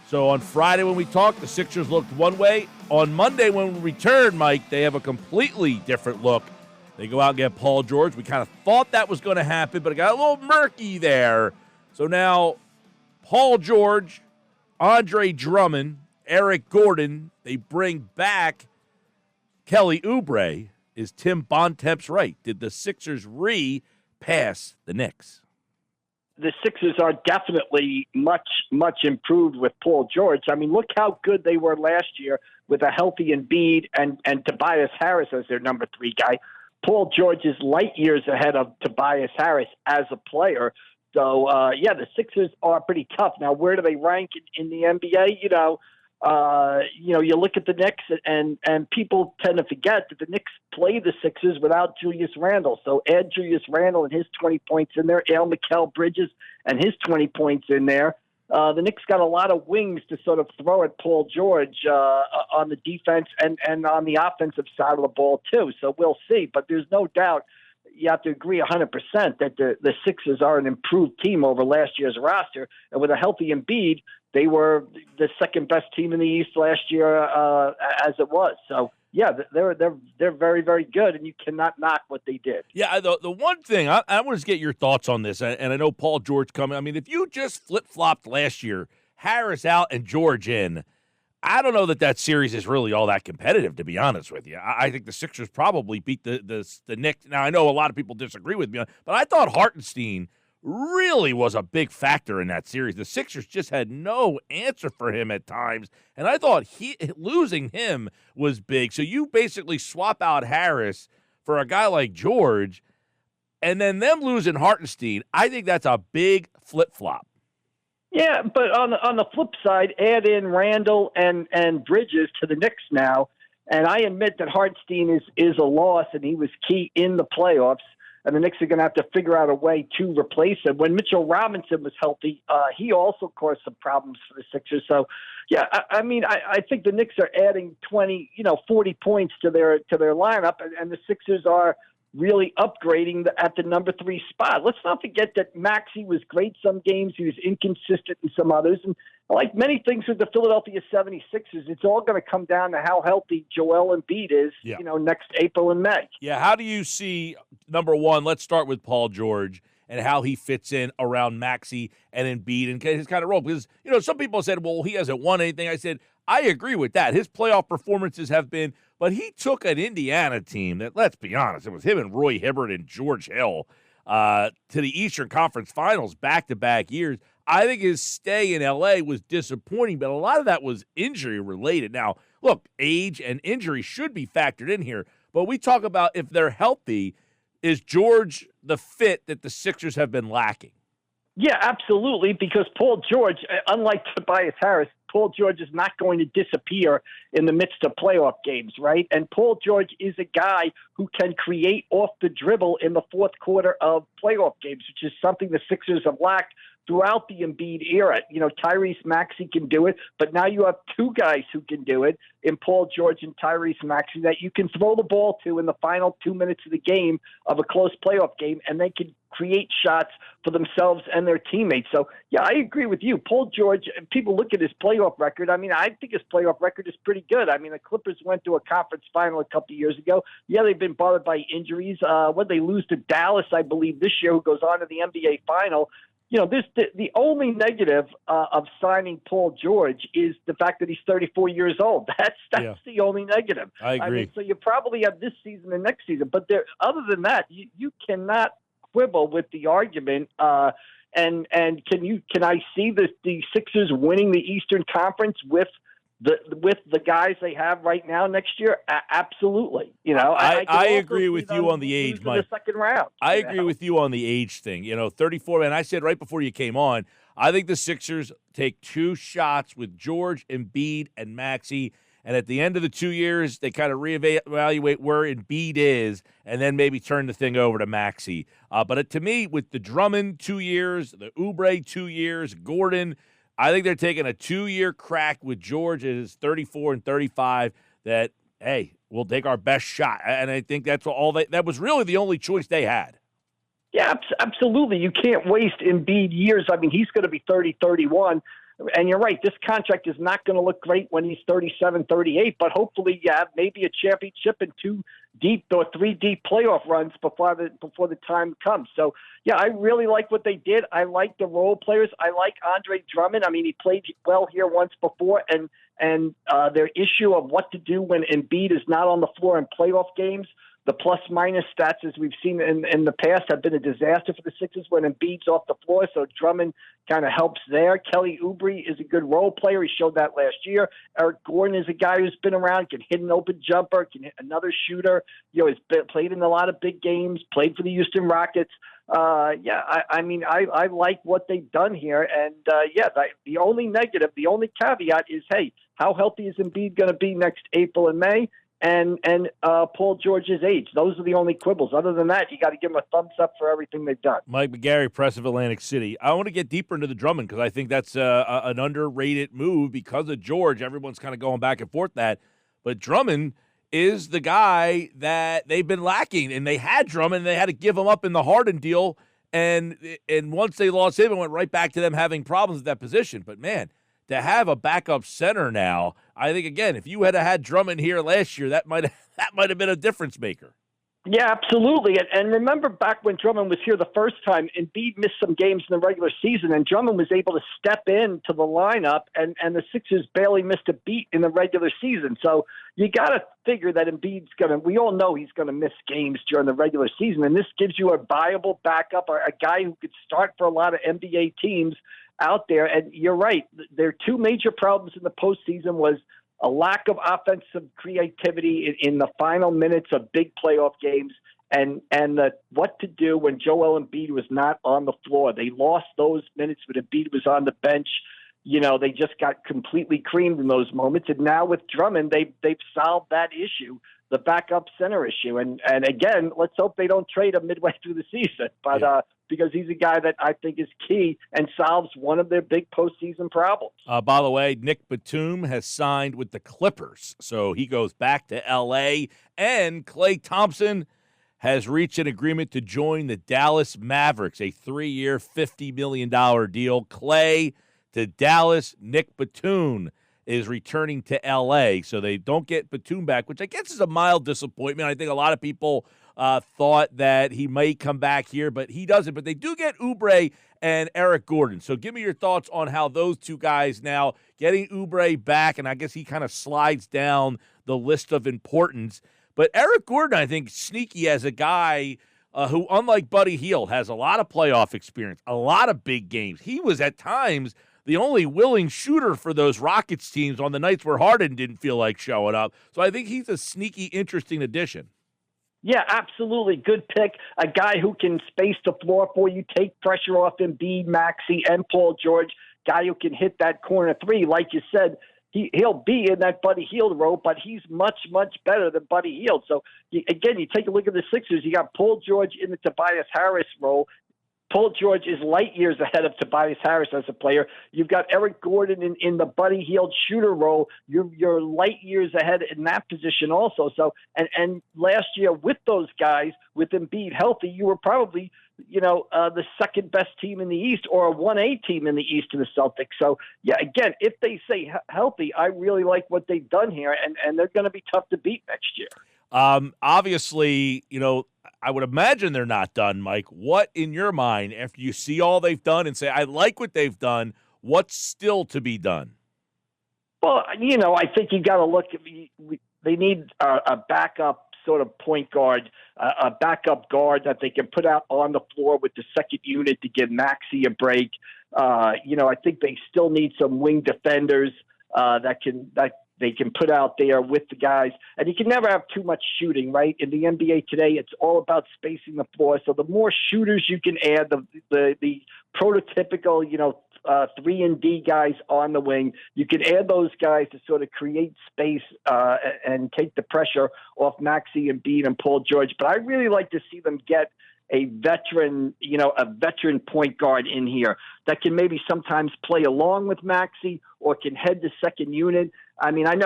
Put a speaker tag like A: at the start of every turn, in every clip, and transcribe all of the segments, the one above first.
A: So on Friday when we talked, the Sixers looked one way. On Monday when we returned, Mike, they have a completely different look. They go out and get Paul George. We kind of thought that was going to happen, but it got a little murky there. So now Paul George, Andre Drummond, Eric Gordon, they bring back Kelly Oubre. Is Tim Bontemps right? Did the Sixers pass the Knicks?
B: The Sixers are definitely much, much improved with Paul George. I mean, look how good they were last year with a healthy Embiid and Tobias Harris as their number 3 guy. Paul George is light years ahead of Tobias Harris as a player. So, the Sixers are pretty tough. Now, where do they rank in the NBA? You look at the Knicks, and people tend to forget that the Knicks play the Sixers without Julius Randle. So add Julius Randle and his 20 points in there, add Mikal Bridges and his 20 points in there. The Knicks got a lot of wings to sort of throw at Paul George on the defense and on the offensive side of the ball, too. So we'll see. But there's no doubt you have to agree 100% that the Sixers are an improved team over last year's roster. And with a healthy Embiid, they were the second best team in the East last year as it was. So, yeah, they're very, very good, and you cannot knock what they did.
A: Yeah, the one thing, I want to get your thoughts on this, and I know Paul George coming. I mean, if you just flip-flopped last year, Harris out and George in, I don't know that series is really all that competitive, to be honest with you. I think the Sixers probably beat the Knicks. Now, I know a lot of people disagree with me, but I thought Hartenstein really was a big factor in that series. The Sixers just had no answer for him at times, and I thought losing him was big. So you basically swap out Harris for a guy like George, and then them losing Hartenstein, I think that's a big flip-flop.
B: Yeah, but on the flip side, add in Randall and Bridges to the Knicks now, and I admit that Hartenstein is a loss, and he was key in the playoffs. And the Knicks are going to have to figure out a way to replace him. When Mitchell Robinson was healthy, he also caused some problems for the Sixers. So, yeah, I think the Knicks are adding 20, 40 points to their lineup, and the Sixers are really upgrading at the number 3 spot. Let's not forget that Maxey was great some games. He was inconsistent in some others. And like many things with the Philadelphia 76ers, it's all going to come down to how healthy Joel Embiid is, next April and May.
A: Yeah, how do you see, number one, let's start with Paul George and how he fits in around Maxey and Embiid and his kind of role? Because, some people said, well, he hasn't won anything. I said, I agree with that. His playoff performances have been, but he took an Indiana team that, let's be honest, it was him and Roy Hibbert and George Hill to the Eastern Conference Finals back-to-back years. I think his stay in L.A. was disappointing, but a lot of that was injury-related. Now, look, age and injury should be factored in here, but we talk about if they're healthy, is George the fit that the Sixers have been lacking?
B: Yeah, absolutely, because Paul George, unlike Tobias Harris, Paul George is not going to disappear in the midst of playoff games, right? And Paul George is a guy who can create off the dribble in the fourth quarter of playoff games, which is something the Sixers have lacked throughout the Embiid era. Tyrese Maxey can do it, but now you have 2 guys who can do it in Paul George and Tyrese Maxey that you can throw the ball to in the final 2 minutes of the game of a close playoff game, and they can create shots for themselves and their teammates. So, yeah, I agree with you. Paul George, people look at his playoff record. I mean, I think his playoff record is pretty good. I mean, the Clippers went to a conference final a couple of years ago. Yeah, they've been bothered by injuries. When they lose to Dallas, I believe, this year, who goes on to the NBA final. The only negative of signing Paul George is the fact that he's 34 years old. That's the only negative.
A: I agree.
B: So you probably have this season and next season. But other than that, you cannot quibble with the argument. And can I see the Sixers winning the Eastern Conference with the guys they have right now next year? Absolutely.
A: I agree with you on the age, Mike.
B: The second round.
A: I agree with you on the age thing. 34, and I said right before you came on, I think the Sixers take 2 shots with George, Embiid, and Maxey, and at the end of the 2 years, they kind of reevaluate where Embiid is and then maybe turn the thing over to Maxey. But to me, with the Drummond 2 years, the Oubre 2 years, Gordon, I think they're taking a 2-year crack with George at his 34 and 35 that, hey, we'll take our best shot. And I think that's all that was really the only choice they had.
B: Yeah, absolutely. You can't waste Embiid years. I mean, he's going to be 30, 31. And you're right, this contract is not going to look great when he's 37, 38, but hopefully you have maybe a championship and 2 deep or 3 deep playoff runs before the time comes. So, yeah, I really like what they did. I like the role players. I like Andre Drummond. I mean, he played well here once before, and their issue of what to do when Embiid is not on the floor in playoff games. The plus-minus stats, as we've seen in the past, have been a disaster for the Sixers when Embiid's off the floor, so Drummond kind of helps there. Kelly Oubre is a good role player. He showed that last year. Eric Gordon is a guy who's been around, can hit an open jumper, can hit another shooter. He's played in a lot of big games, played for the Houston Rockets. I mean, I like what they've done here. And, the only negative, the only caveat is, hey, how healthy is Embiid going to be next April and May? And Paul George's age. Those are the only quibbles. Other than that, you got to give them a thumbs up for everything they've done.
A: Mike McGary, Press of Atlantic City. I want to get deeper into the Drummond because I think that's an underrated move because of George. Everyone's kind of going back and forth that. But Drummond is the guy that they've been lacking. And they had Drummond, and they had to give him up in the Harden deal. And once they lost him, it went right back to them having problems at that position. But, man, to have a backup center now, I think, again, if you had Drummond here last year, that might have been a difference maker.
B: Yeah, absolutely. And remember back when Drummond was here the first time, Embiid missed some games in the regular season, and Drummond was able to step into the lineup, and the Sixers barely missed a beat in the regular season. So you got to figure that Embiid's we all know he's going to miss games during the regular season, and this gives you a viable backup, or a guy who could start for a lot of NBA teams out there. And you're right. Their 2 major problems in the postseason was a lack of offensive creativity in the final minutes of big playoff games, and what to do when Joel Embiid was not on the floor. They lost those minutes when Embiid was on the bench. They just got completely creamed in those moments. And now with Drummond, they've solved that issue, the backup center issue. And again, let's hope they don't trade him midway through the season. But because he's a guy that I think is key and solves one of their big postseason problems.
A: By the way, Nick Batum has signed with the Clippers, so he goes back to L.A., and Klay Thompson has reached an agreement to join the Dallas Mavericks, a 3-year, $50 million deal. Klay to Dallas. Nick Batum is returning to L.A., so they don't get Batum back, which I guess is a mild disappointment. I think a lot of people thought that he may come back here, but he doesn't. But they do get Oubre and Eric Gordon. So give me your thoughts on how those 2 guys now, getting Oubre back, and I guess he kind of slides down the list of importance. But Eric Gordon, I think, sneaky as a guy who, unlike Buddy Hield, has a lot of playoff experience, a lot of big games. He was at times the only willing shooter for those Rockets teams on the nights where Harden didn't feel like showing up. So I think he's a sneaky, interesting addition.
B: Yeah, absolutely. Good pick. A guy who can space the floor for you, take pressure off Embiid, Maxey, and Paul George. Guy who can hit that corner 3. Like you said, he'll be in that Buddy Hield role, but he's much, much better than Buddy Hield. So, again, you take a look at the Sixers. You got Paul George in the Tobias Harris role. Paul George is light years ahead of Tobias Harris as a player. You've got Eric Gordon in the Buddy Hield shooter role. You're light years ahead in that position also. So, and last year with those guys, with Embiid healthy, you were probably, the second best team in the East, or a 1A team in the East to the Celtics. So, yeah, again, if they say healthy, I really like what they've done here, and they're going to be tough to beat next year.
A: Obviously, I would imagine they're not done, Mike. What, in your mind, after you see all they've done and say, I like what they've done, what's still to be done?
B: Well, I think you got to look at they need a backup sort of point guard, a backup guard that they can put out on the floor with the second unit to give Maxey a break. I think they still need some wing defenders that they can put out there with the guys. And you can never have too much shooting, right? In the NBA today, it's all about spacing the floor. So the more shooters you can add, the prototypical, 3-and-D guys on the wing, you can add those guys to sort of create space and take the pressure off Maxey, Embiid, and Paul George. But I really like to see them get a veteran point guard in here that can maybe sometimes play along with Maxey or can head the second unit. I mean, I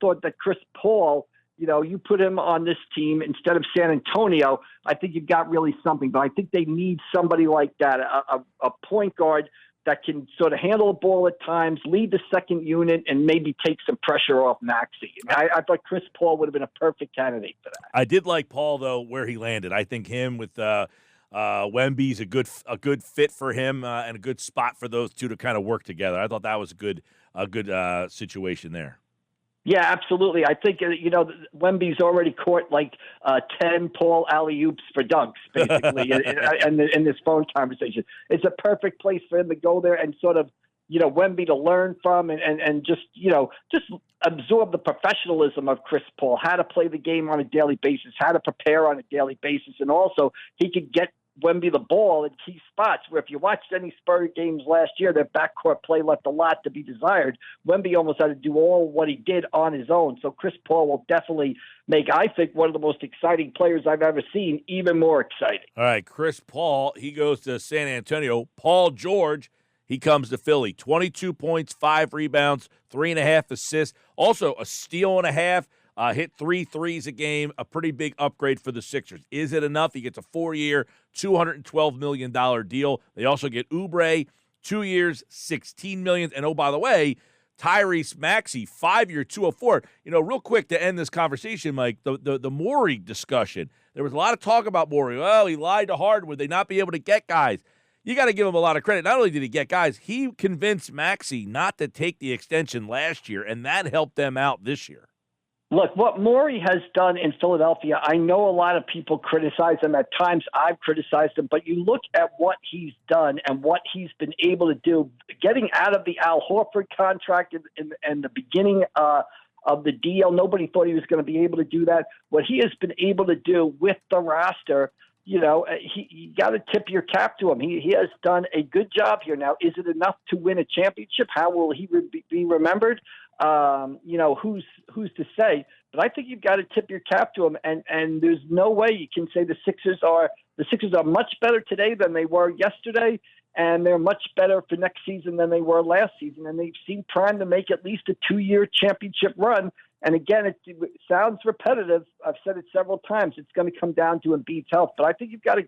B: thought that Chris Paul, you put him on this team instead of San Antonio, I think you've got really something. But I think they need somebody like that, a point guard that can sort of handle the ball at times, lead the second unit, and maybe take some pressure off Maxey. I thought Chris Paul would have been a perfect candidate for that.
A: I did like Paul, though, where he landed. I think him with Wemby's a good fit for him and a good spot for those two to kind of work together. I thought that was a good situation there.
B: Yeah, absolutely. I think, Wemby's already caught like 10 Paul alley-oops for dunks, basically, in this phone conversation. It's a perfect place for him to go there and sort of, Wemby to learn from and just absorb the professionalism of Chris Paul, how to play the game on a daily basis, how to prepare on a daily basis. And also he could get Wemby the ball in key spots where if you watched any Spurs games last year, their backcourt play left a lot to be desired. Wemby almost had to do all what he did on his own. So Chris Paul will definitely make, I think, one of the most exciting players I've ever seen even more exciting.
A: All right, Chris Paul, he goes to San Antonio. Paul George, he comes to Philly. 22 points, 5 rebounds, 3.5 assists. Also a steal and a half. Hit 3 threes a game, a pretty big upgrade for the Sixers. Is it enough? He gets a 4-year, $212 million deal. They also get Oubre, 2 years, $16 million. And, oh, by the way, Tyrese Maxey, 5-year, $204. Real quick to end this conversation, Mike, the Morey discussion. There was a lot of talk about Morey. Well, he lied to Harden. Would they not be able to get guys? You got to give him a lot of credit. Not only did he get guys, he convinced Maxey not to take the extension last year, and that helped them out this year.
B: Look, what Morey has done in Philadelphia, I know a lot of people criticize him. At times I've criticized him, but you look at what he's done and what he's been able to do, getting out of the Al Horford contract in the beginning of the deal. Nobody thought he was going to be able to do that. What he has been able to do with the roster, you got to tip your cap to him. He has done a good job here. Now, is it enough to win a championship? How will he be remembered? Who's to say? But I think you've got to tip your cap to him. And there's no way you can say the Sixers are much better today than they were yesterday, and they're much better for next season than they were last season. And they seem primed to make at least a 2-year championship run. And again, it sounds repetitive. I've said it several times. It's going to come down to Embiid's health. But I think you've got to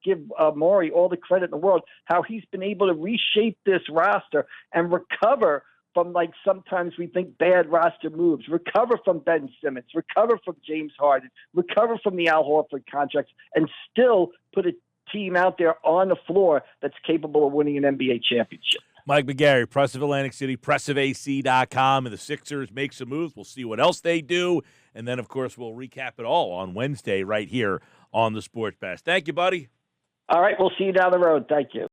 B: give Morey all the credit in the world, how he's been able to reshape this roster and recover from, like, sometimes we think bad roster moves, recover from Ben Simmons, recover from James Harden, recover from the Al Horford contracts, and still put a team out there on the floor that's capable of winning an NBA championship.
A: Mike McGary, Press of Atlantic City, pressofac.com, and the Sixers make some moves. We'll see what else they do, and then, of course, we'll recap it all on Wednesday right here on the Sports Pass. Thank you, buddy.
B: All right, we'll see you down the road. Thank you.